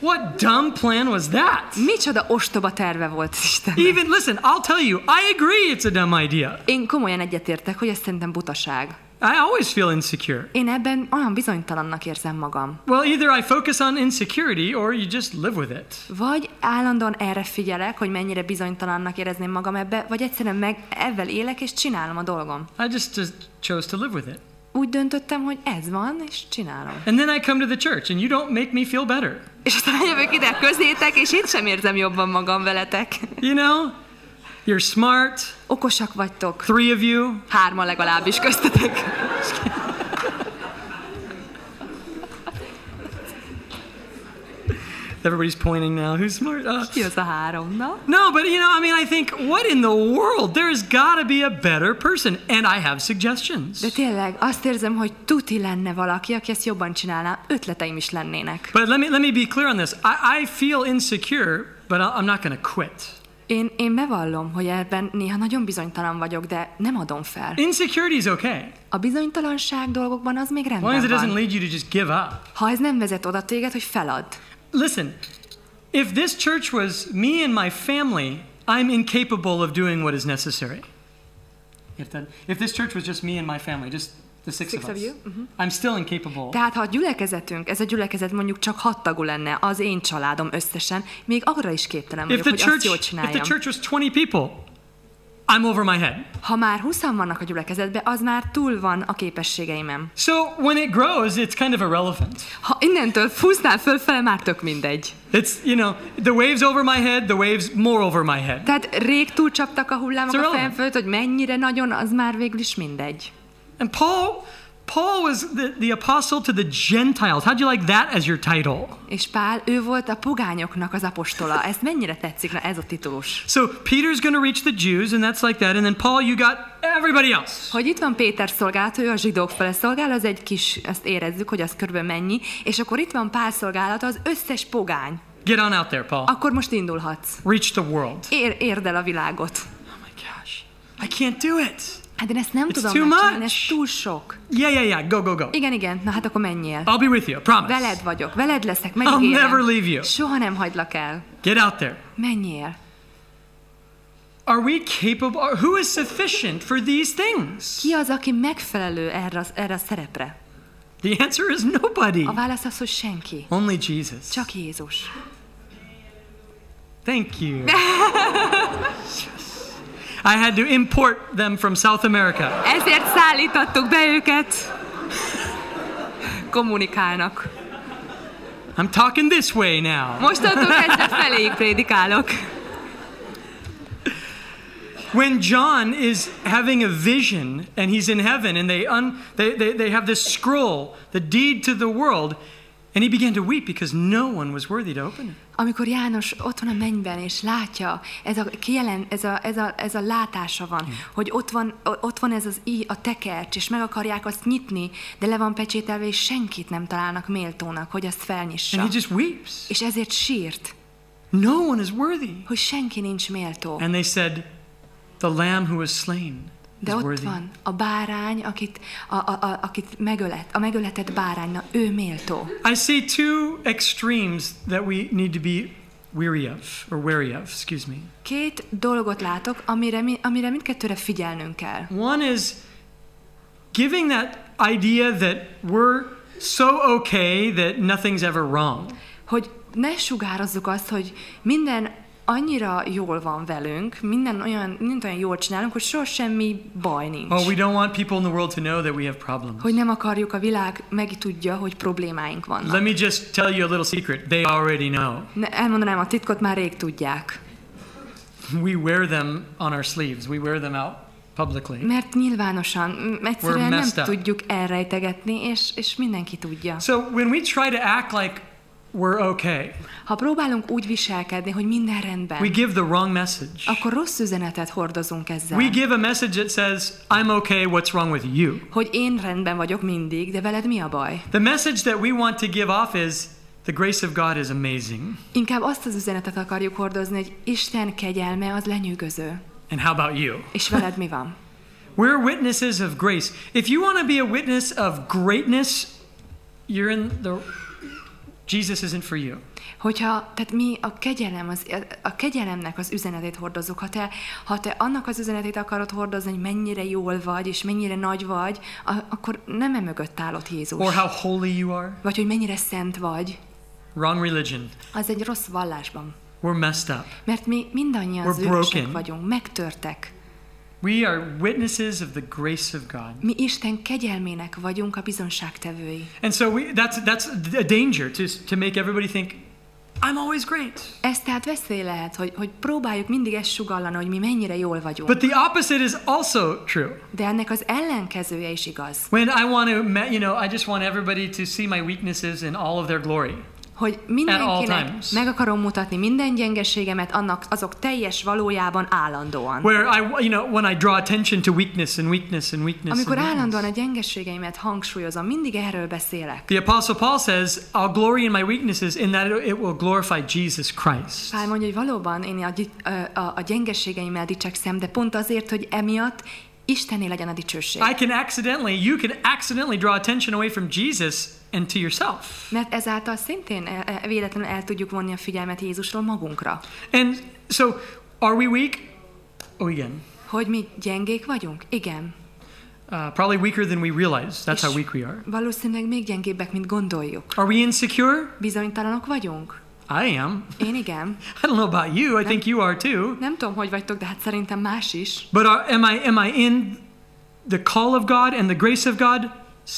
What dumb plan was that? Micsoda ostoba terve volt Isten. Even listen, I'll tell you, I agree it's a dumb idea. Én komolyan egyetértek, hogy ez szerintem butaság. I always feel insecure. Én ebben olyan bizonytalannak érzem magam. Well, either I focus on insecurity or you just live with it. Vagy állandóan erre figyelek, hogy mennyire bizonytalannak érezném magam ebbe, vagy egyszerűen meg ebben élek és csinálom a dolgom. I just chose to live with it. Úgy döntöttem, hogy ez van, és csinálom. And then I come to the church and you don't make me feel better. És aztán jövök ide közétek, és itt sem érzem jobban magam veletek. You're smart. Okosak vagytok. 3 of you. 3 legalábbis köztetek. Everybody's pointing now. Who's smart? Ki az a 3, na? No, but I think, what in the world? There's got to be a better person, and I have suggestions. De tényleg, azt érzem, hogy tuti lenne valaki, aki ezt jobban csinálná. Ötleteim is lennének. But let me be clear on this. I feel insecure, but I'm not going to quit. Én bevallom, hogy ebben néha nagyon bizonytalan vagyok, de nem adom fel. Insecurity is okay. A bizonytalanság dolgokban az még rendben van. As long as it van. doesn't lead you to just give up. Ha ez nem vezet oda téged, hogy feladd. Listen, if this church was me and my family, I'm incapable of doing what is necessary. If this church was just me and my family, just the six of us, I'm still incapable. Tehát ha a gyülekezetünk, ez a gyülekezet mondjuk csak 6 tagú lenne, az én családom összesen, még arra is képtelen vagyok, hogy azt jól csináljam. If the church was 20 people, I'm over my head. Ha már 20-an vannak a gyülekezetben, az már túl van a képességeimem. So when it grows, it's kind of irrelevant. Ha innentől fúsznál fölfele, már tök mindegy. It's, the waves over my head, the waves more over my head. Tehát rég túlcsaptak a hullámok a fejem fölött, hogy mennyire nagyon, az már végül is mindegy. And Paul was the apostle to the Gentiles. How'd you like that as your title? És Pál, ő volt a pogányoknak az apostola. Ez mennyire tetszik, na ez a titulus. So Peter's going to reach the Jews, and that's like that. And then Paul, you got everybody else. Hogy itt van Péter szolgálat, ő a zsidók fele szolgál, az egy kis, ezt érezzük, hogy az körülbelül mennyi. És akkor itt van Pál szolgálata, az összes pogány. Get on out there, Paul. Akkor most indulhatsz. Reach the world. Érd el a világot. Oh my gosh. I can't do it. Hát én ezt nem tudom megcsinálni, ez túl sok. Yeah, go. Igen, na hát akkor menjél. I'll be with you, promise. Veled vagyok, veled leszek, I'll megígérem. never leave you. Soha nem hagylak el. Get out there. Menjél. Are we capable? Who is sufficient for these things? Ki az, aki megfelelő erre a szerepre? The answer is nobody. A válasz az, hogy senki. Only Jesus. Csak Jézus. Thank you. I had to import them from South America. Ezért szállítottuk be őket. Kommunikálnak. I'm talking this way now. Mostantól kezdve feléjük prédikálok. When John is having a vision and he's in heaven and they have this scroll, the deed to the world, and he began to weep because no one was worthy to open it. Amikor János ott van a mennyben és látja, ez a látása van, hogy ott van ez a tekercs, és meg akarják azt nyitni, de le van pecsételve, és senkit nem találnak méltónak, hogy azt felnyissa. And he just weeps. És ezért sírt. No one is worthy. Hogy senki nincs méltó. And they said, the lamb who was slain de is ott worthy. van a bárány, akit megölet, a megöletett bárány, na ő méltó. I see two extremes that we need to be wary of, excuse me. Két dolgot látok, amire mindkettőre figyelnünk kell. One is giving that idea that we're so okay that nothing's ever wrong. Hogy ne sugározzuk azt, hogy minden annyira jól van velünk, mindent olyan jól csinálunk, hogy soha semmi baj nincs. Oh, we don't want people in the world to know that we have problems. Hogy nem akarjuk, a világ megtudja, hogy problémáink vannak. Let me just tell you a little secret. They already know. Elmondanám a titkot, már rég tudják. We wear them on our sleeves. We wear them out publicly. Mert nyilvánosan egyszerűen nem tudjuk elrejtegetni, és mindenki tudja. So when we try to act like we're okay, ha próbálunk úgy viselkedni, hogy minden rendben, we give the wrong message. Akkor rossz üzenetet hordozunk ezzel. We give a message that says, I'm okay, what's wrong with you? Hogy én rendben vagyok mindig, de veled mi a baj? The message that we want to give off is, the grace of God is amazing. Inkább azt az üzenetet akarjuk hordozni, hogy Isten kegyelme az lenyűgöző. And how about you? És veled mi van? We're witnesses of grace. If you want to be a witness of greatness, you're in the... Jesus isn't for you. Tehát mi a kegyelemnek az üzenetét hordozzuk. Ha te annak az üzenetét akarod hordozni, hogy mennyire jól vagy, és mennyire nagy vagy, akkor nem mögött állott Jézus. Or how holy you are. Vagy hogy mennyire szent vagy. Wrong religion. Az egy rossz vallásban. We're messed up. Mert mi mindannyian zűrösek vagyunk, megtörtek. We are witnesses of the grace of God. Mi Isten kegyelmének vagyunk a bizonságtevői. And so that's a danger to make everybody think, I'm always great. Ez tehát veszély lehet, hogy próbáljuk mindig ezt sugallani, hogy mi mennyire jól vagyunk. But the opposite is also true. De ennek az ellenkezője is igaz. When I want to, I just want everybody to see my weaknesses in all of their glory. Hogy mindenkinek meg akarom mutatni minden gyengeségemet, azok teljes valójában állandóan. Where when I draw attention to weakness and weakness and weakness. Amikor állandóan a gyengeségeimet hangsúlyozom, mindig erről beszélek. The Apostle Paul says, I'll glory in my weaknesses in that it will glorify Jesus Christ. Pál mondja, hogy valóban én a gyengeségeimmel dicsekszem, de pont azért, hogy emiatt Istené legyen a dicsőség. You can accidentally draw attention away from Jesus and to yourself. Mert ezáltal szintén véletlenül el tudjuk vonni a figyelmet Jézusról magunkra. And so, are we weak? Oh, igen. Hogy mi gyengék vagyunk? Igen. Probably weaker than we realize. That's how weak we are. Valószínűleg még gyengébbek, mint gondoljuk. Are we insecure? Bizonytalanok vagyunk? I am. Én igen. I don't know about you. I think you are too. Nem tudom, hogy vagytok, de hát szerintem más is. But am I in the call of God and the grace of God?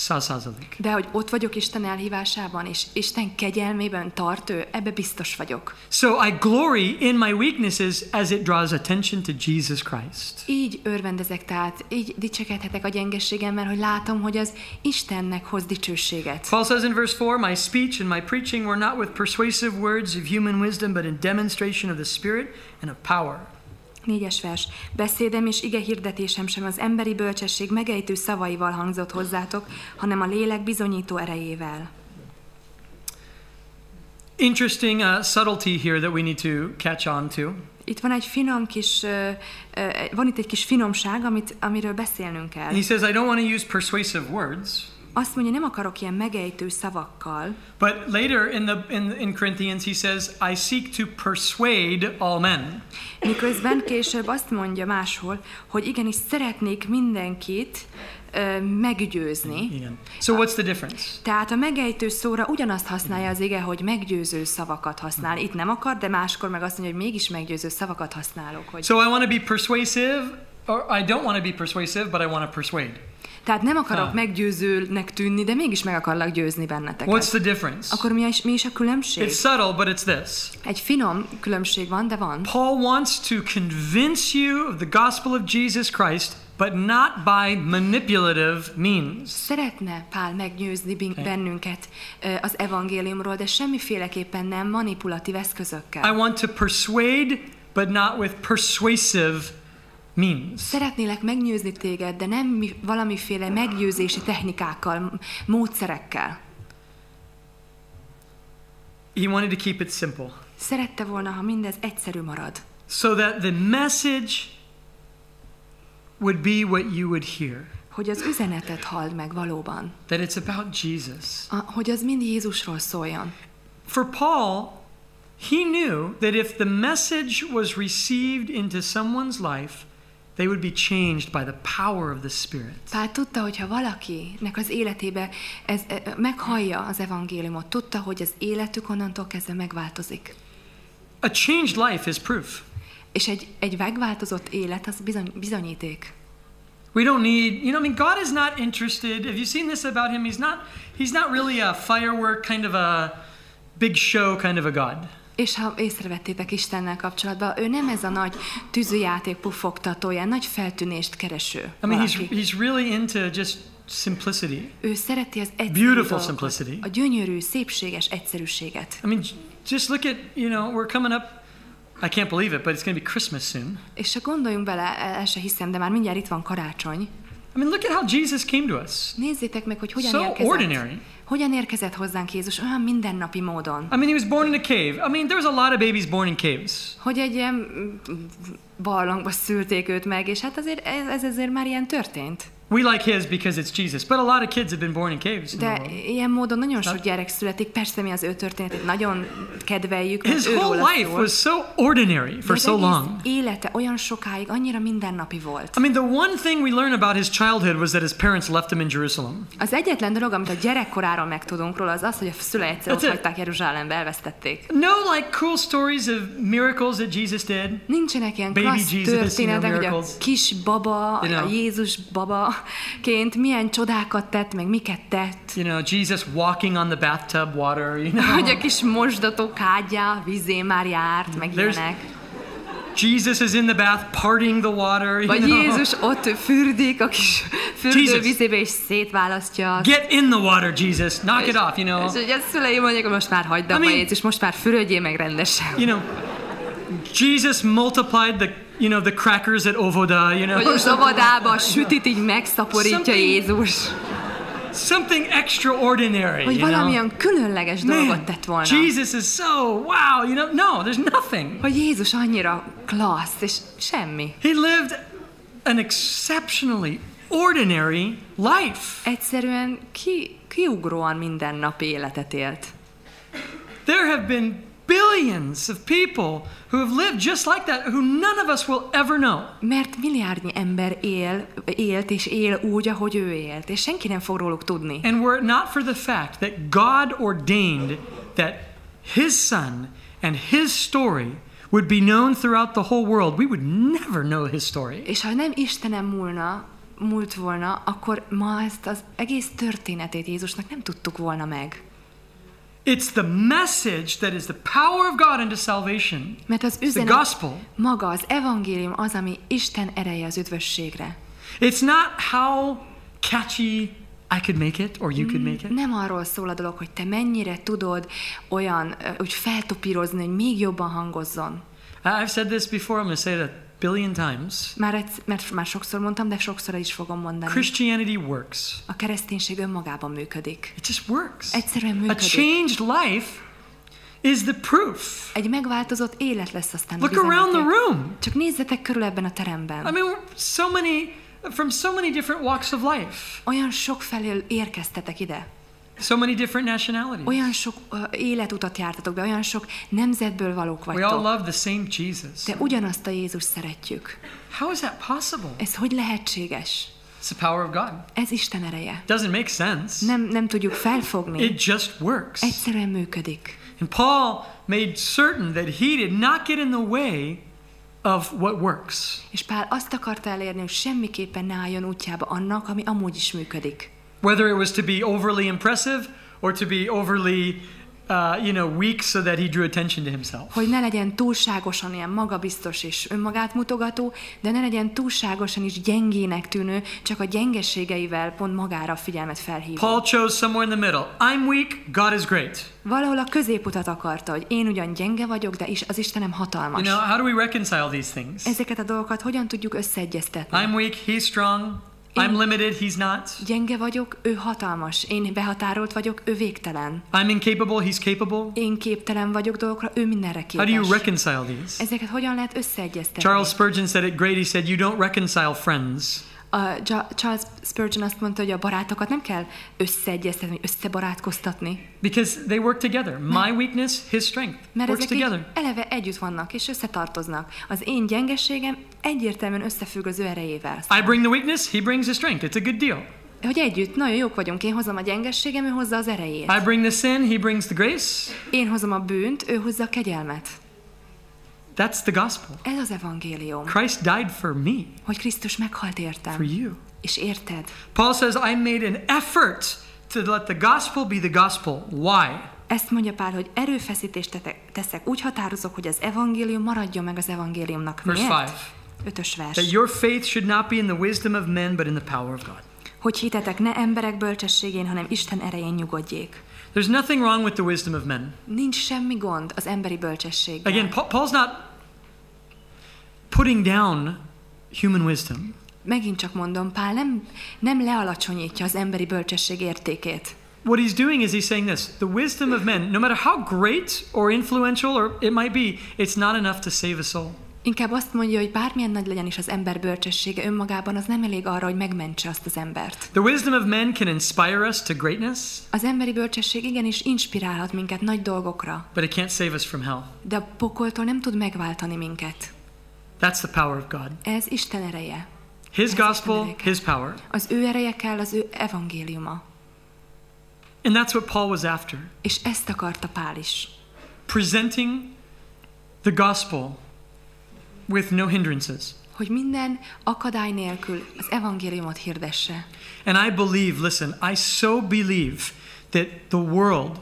100%. De hogy ott vagyok Isten elhívásában, és Isten kegyelmében tart ő, ebbe biztos vagyok. So I glory in my weaknesses as it draws attention to Jesus Christ. Így örvendezek, tehát így dicsekedhetek a gyengességemmel, hogy látom, hogy az Istennek hoz dicsőséget. Paul says in verse 4, my speech and my preaching were not with persuasive words of human wisdom, but in demonstration of the Spirit and of power. 4. vers. Beszédem és igehirdetésem sem az emberi bölcsesség megejtő szavaival hangzott hozzátok, hanem a lélek bizonyító erejével. Interesting subtlety here that we need to catch on to. Itt van egy van itt egy kis finomság, amiről beszélnünk kell. He says, I don't want to use persuasive words. Azt mondja, nem akarok ilyen megejtő szavakkal. But later in Corinthians he says, I seek to persuade all men. Miközben később azt mondja máshol, hogy igenis szeretnék mindenkit meggyőzni. Igen. So what's the difference? Tehát a megejtő szóra ugyanazt használja az ige, hogy meggyőző szavakat használ. Itt nem akar, de máskor meg azt mondja, hogy mégis meggyőző szavakat használok. Hogy... So I want to be persuasive, or I don't want to be persuasive, but I want to persuade. Tehát nem akarok meggyőzőnek tűnni, de mégis meg akarlak győzni benneteket. What's the difference? Akkor mi is a különbség? It's subtle, but it's this. Egy finom különbség van, de van. Paul wants to convince you of the gospel of Jesus Christ, but not by manipulative means. Szeretne Pál meggyőzni bennünket az evangéliumról, de semmiféleképpen nem manipulatív eszközökkel. I want to persuade, but not with persuasive means. Szeretnélek meggyőzni téged, de nem valamiféle meggyőzési technikákkal, módszerekkel. He wanted to keep it simple. Szerette volna, ha mindez egyszerű marad. So that the message would be what you would hear. Hogy az üzenetet halld meg valóban. That it's about Jesus. Hogy az mind Jézusról szóljon. For Paul, he knew that if the message was received into someone's life, they would be changed by the power of the Spirit. Pál tudta, hogy ha valakinek az életébe meghallja az evangéliumot, tudta, hogy az életük onnantól kezdve megváltozik. A changed life is proof. És egy megváltozott élet az bizonyíték. We don't need, God is not interested. Have you seen this about him? He's not really a firework kind of a big show kind of a God. És ha észrevettétek Istennel kapcsolatban, ő nem ez a nagy tűzőjáték puffogtatója, nagy feltűnést kereső. I mean, he's really into just simplicity. Ő szereti az egyszerű Beautiful dolgokat, simplicity. a gyönyörű, szépséges egyszerűséget. I mean, just look at, we're coming up, I can't believe it, but it's going to be Christmas soon. És csak gondoljunk bele, el se hiszem, de már mindjárt itt van karácsony. I mean, look at how Jesus came to us. Nézzétek meg, hogy hogyan So érkezett. ordinary. Hogyan érkezett hozzánk Jézus olyan mindennapi módon. I mean, he was born in a cave. I mean, there was a lot of babies born in caves. Hogy egy ilyen barlangba szülték őt meg, és hát azért ez azért már ilyen történt. We like his because it's Jesus, but a lot of kids have been born in caves. De ilyen módon nagyon sok gyerek születik, persze mi az ő történetét nagyon kedveljük, mert His őróla whole life szól. was so ordinary for so long. Élete olyan sokáig annyira mindennapi volt. I mean, the one thing we learn about his childhood was that his parents left him in Jerusalem. Az egyetlen dolog, amit a gyerekkoráról megtudunk róla, az az, hogy a szülei egyszer ott hagyták Jeruzsálembe, elvesztették. No like cool stories of miracles that Jesus did. Nincsenek ilyen Baby klassz Jesus, történetek, hogy a miracles. kis baba, a Jézus babaként milyen csodákat tett, meg miket tett. Jesus walking on the bathtub water, Hogy a kis mosdató kádja vízén már járt, meg ilyenek. Jesus is in the bath parting the water. Vagy Jézus ott fürdik a kis fürdővízébe és szétválasztja. Get in the water, Jesus. Knock it off, És hogy a szülei mondják, hogy most már hagyd abba, Jézus, most már fürödjél meg rendesen. Jesus multiplied the crackers at Ovoda, Hogy az óvodába a sütit így megszaporítja Jézus. Something extraordinary, hogy valamilyen különleges dolgot tett volna. Jesus is so wow, no, there's nothing. Hogy Jézus annyira klassz, és semmi. He lived an exceptionally ordinary life. Egyszerűen kiugróan mindennapi életet élt. There have been billions of people who have lived just like that, who none of us will ever know. Mert milliárdnyi ember élt és él úgy, ahogy ő élt, és senki nem fog róluk tudni. And were it not for the fact that God ordained that his son and his story would be known throughout the whole world, we would never know his story. És ha nem Istenem múlt volna, akkor ma ezt az egész történetét Jézusnak nem tudtuk volna meg. It's the message that is the power of God unto salvation. Mert az It's the gospel. maga, az evangélium az, ami Isten ereje az üdvösségre. It's not how catchy I could make it, or you could make it. Nem arról szól a dolog, hogy te mennyire tudod olyan, úgy feltopírozni, hogy még jobban hangozzon. I've said this before, I'm going to say it a billion times. Már sokszor mondtam, de sokszor is fogom mondani. Christianity works. A kereszténység önmagában működik. It just works. Egyszerűen működik. A changed life is the proof. Egy megváltozott élet lesz aztán a Look around the room. Csak nézzetek körül ebben a teremben. I mean, so many from so many different walks of life. Olyan sok felől érkeztetek ide. So many different nationalities. Olyan sok életutat jártatok be, olyan sok nemzetből valók We all vagytok. love the same Jesus. De ugyanazt a Jézus szeretjük. How is that possible? Ez hogy lehetséges? It's the power of God. Ez Isten ereje. Doesn't make sense. Nem tudjuk felfogni. It just works. Egyszerűen működik. And Paul made certain that he did not get in the way of what works. És Pál azt akarta elérni, hogy semmiképpen ne álljon útjába annak, ami amúgy is működik. Whether it was to be overly impressive or to be overly weak so that he drew attention to himself. Hogy ne legyen túlságosan ilyen magabiztos és önmagát mutogató, de ne legyen túlságosan is gyengének tűnő, csak a gyengeségeivel pont magára a figyelmet felhívó. Paul chose somewhere in the middle. I'm weak, God is great. Valahol a középutat akarta, hogy én ugyan gyenge vagyok, de az Istenem hatalmas. You know, how do we reconcile these things? Ezeket a dolgokat hogyan tudjuk összeegyeztetni? I'm weak, he's strong. I'm limited, he's not. Gyenge vagyok, ő hatalmas. Én behatárolt vagyok, ő végtelen. I'm incapable, he's capable. Én képtelen vagyok dolgokra, ő mindenre képes. How do you reconcile these? Ezeket hogyan lehet összeegyeztetni? Charles Spurgeon said it great. He said, you don't reconcile friends. Charles Spurgeon azt mondta, hogy a barátokat nem kell összeegyeztetni, összebarátkoztatni. Because they work together. My weakness, his strength Mert works ezek together. eleve együtt vannak, és összetartoznak. Az én gyengeségem egyértelműen összefügg az ő erejével. I bring the weakness, he brings the strength. It's a good deal. Hogy együtt nagyon jók vagyunk. Én hozom a gyengességem, ő hozza az erejét. I bring the sin, he brings the grace. Én hozom a bűnt, ő hozza a kegyelmet. That's the gospel. Ez az evangélium. Christ died for me, Hogy Krisztus meghalt for értem. you. És érted? Paul says, I made an effort to let the gospel be the gospel. Why? Ezt mondja Pál, hogy erőfeszítést teszek. Úgy határozok, hogy az evangélium maradjon meg az evangéliumnak. Verse Miért? 5. 5-ös vers. That your faith should not be in the wisdom of men, but in the power of God. Hogy hitetek ne emberek bölcsességén, hanem Isten erején nyugodjék. There's nothing wrong with the wisdom of men. Nincs semmi gond az emberi bölcsességgel. Again, Paul's not putting down human wisdom. Megint csak mondom, Pál nem lealacsonyítja az emberi bölcsesség értékét. What he's doing is he's saying this, the wisdom of men, no matter how great or influential or it might be, it's not enough to save a soul. Inkább azt mondja, hogy bármilyen nagy legyen is az ember bölcsessége önmagában, az nem elég arra, hogy megmentse azt az embert. The wisdom of men can inspire us to greatness, Az emberi bölcsesség igenis inspirálhat minket nagy dolgokra, but it can't save us from hell. de a pokoltól nem tud megváltani minket. That's the power of God. Ez Isten ereje. His gospel, his power. Az ő ereje kell, az ő evangéliuma. And that's what Paul was after. És ezt akarta Pál is. Presenting the gospel with no hindrances. Hogy minden akadály nélkül az evangéliumot hirdesse. And I believe, listen, I so believe that the world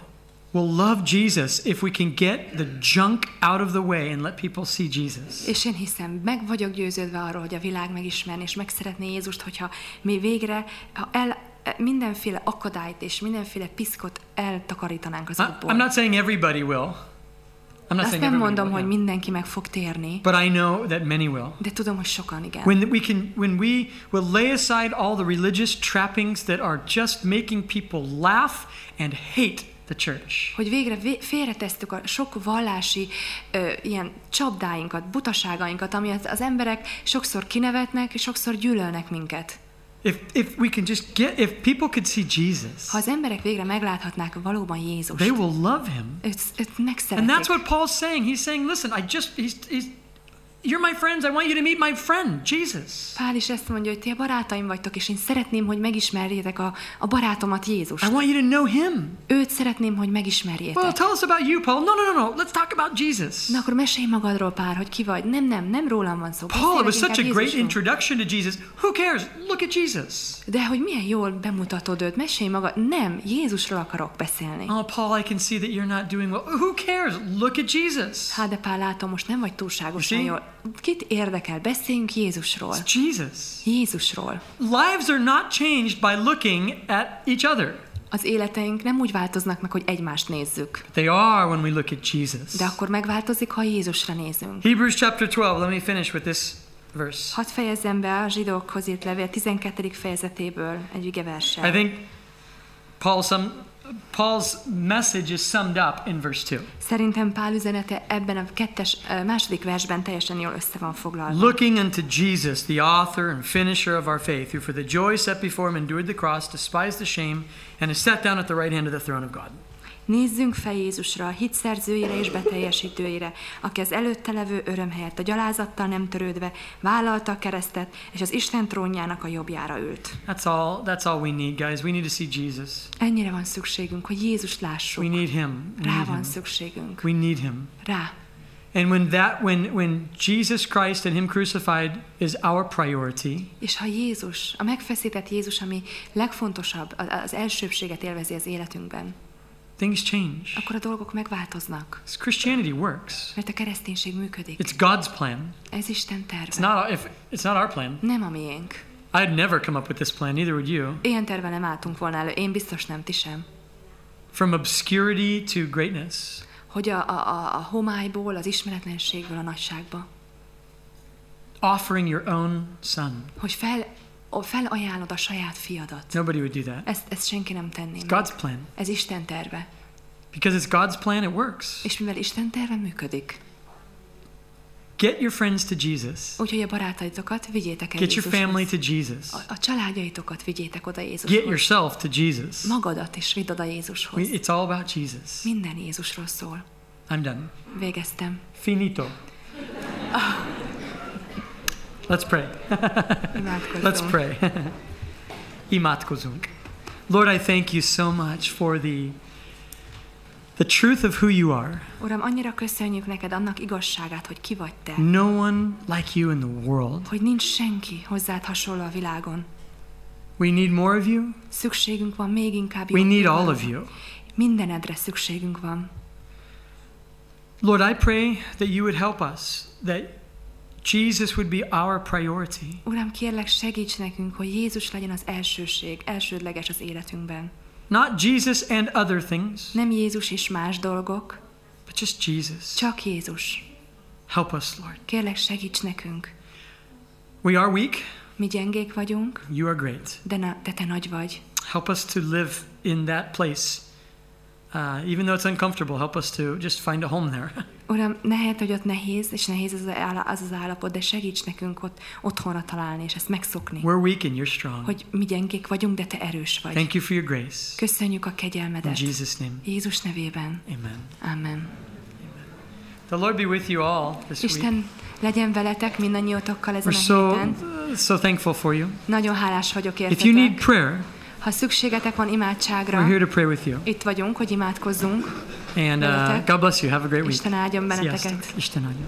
will love Jesus if we can get the junk out of the way and let people see Jesus. És én hiszem, meg vagyok győződve arról, hogy a világ megismerni és meg szeretné Jézust, hogyha mi végre mindenféle akadályt és mindenféle piszkot eltakarítanánk az útból. I'm not saying everybody will. Azt nem mondom, hogy mindenki meg fog térni, but I know that many will. de tudom, hogy sokan igen. When we will lay aside all the religious trappings that are just making people laugh and hate the church. Hogy végre félretesszük a sok vallási ilyen csapdáinkat, butaságainkat, ami az emberek sokszor kinevetnek, és sokszor gyűlölnek minket. If we can just if people could see Jesus, ha az emberek végre megláthatnák valóban Jézust, they will love him. Őt megszeretik. And that's what Paul's saying. He's saying, listen, you're my friends. I want you to meet my friend, Jesus. Pál is ezt mondja, hogy ti a barátaim vagytok, és én szeretném, hogy megismerjétek a barátomat, Jézust. I want you to know him. Őt szeretném, hogy megismerjétek. Well, tell us about you, Paul. No. Let's talk about Jesus. Na akkor mesélj magadról, Pál, hogy ki vagy. Nem rólam van szó. Paul, it was such a great introduction to Jesus. Who cares? Look at Jesus. De hogy milyen jól bemutatod őt. Mesélj magad. Nem, Jézusról akarok beszélni. Oh, Paul, I can see that you're not doing well. Who cares? Look at Jesus. Hát de Pál, látom, most nem vagy túlságosan jól. Kit érdekel? Beszéljünk Jézusról. It's Jesus. Jézusról. Lives are not changed by looking at each other. Az életeink nem úgy változnak meg, hogy egymást nézzük. They are when we look at Jesus. De akkor megváltozik, ha Jézusra nézünk. Hebrews chapter 12. Let me finish with this verse. Hadd fejezzem be a zsidókhoz írt levél 12. fejezetéből egy igeverssel. I think Paul Paul's message is summed up in verse 2. Szerintem Pál üzenete ebben a második versben teljesen jól össze van foglalva. Looking unto Jesus, the author and finisher of our faith, who for the joy set before him endured the cross, despised the shame, and is set down at the right hand of the throne of God. Nézzünk fel Jézusra, a hit szerzőjére és beteljesítőjére, aki az előtte levő öröm helyett a gyalázattal nem törődve vállalta a keresztet, és az Isten trónjának a jobbjára ült. That's all we need, guys. We need to see Jesus. Ennyire van szükségünk, hogy Jézust lássuk. We need him. Rá van szükségünk. We need him. Rá. And when Jesus Christ and him crucified is our priority, és ha Jézus, a megfeszített Jézus, ami legfontosabb, az elsőbséget élvezi az életünkben, things change. akkor a dolgok megváltoznak. Christianity works. Mert a kereszténység működik. It's God's plan. Ez Isten terve. It's not our plan. Nem a miénk. I'd never come up with this plan, neither would you. Ilyen tervvel nem álltunk volna elő. Én biztos nem, ti sem. From obscurity to greatness. Hogy a homályból, az ismeretlenségből a nagyságba. Offering your own son. Hogy felajánlod a saját fiadat. Nobody would do that. Ezt senki nem tenné. It's God's plan. Ez Isten terve. Because it's God's plan, it works. És mivel Isten terve működik. Get your friends to Jesus. Úgyhogy a barátaitokat vigyétek el Get Jézushoz. your family to Jesus. A családjaitokat vigyétek oda Jézushoz. Get yourself to Jesus. Magadat is vidd oda Jézushoz. It's all about Jesus. Minden Jézusról szól. I'm done. Végeztem. Finito. Let's pray. Let's pray. Imádkozunk. Lord, I thank you so much for the truth of who you are. Uram, annyira köszönjük neked annak igazságát, hogy ki vagy te. No one like you in the world. Hogy nincs senki hozzád hasonló a világon. We need more of you. Szükségünk van még inkább We need all of you. Mindenedre szükségünk van. Lord, I pray that you would help us, that Jesus would be our priority. Uram, kérlek, segíts nekünk, hogy Jézus legyen az elsődleges az életünkben. Not Jesus and other things. Nem Jézus és más dolgok. But just Jesus. Csak Jézus. Help us, Lord. Kérlek, segíts nekünk. We are weak. Mi gyengék vagyunk. You are great. De te nagy vagy. Help us to live in that place. Even though it's uncomfortable, help us to just find a home there. Uram, lehet, hogy ott nehéz, és nehéz az az állapot, de segíts nekünk ott otthonra találni, és ezt megszokni. We're weak and you're strong. Hogy mi gyengék vagyunk, de te erős vagy. Thank you for your grace. Köszönjük a kegyelmedet. In Jesus' name. Jézus nevében. Amen. Amen. The Lord be with you all this week. Isten legyen veletek mindannyiótokkal ezen a héten. So thankful for you. Nagyon hálás vagyok értetek. If you need prayer, ha szükségetek van imádságra, we're here to pray with you. Itt vagyunk, hogy imádkozzunk. And God bless you. Have a great week. Isten áldjon benneteket. Isten áldjon.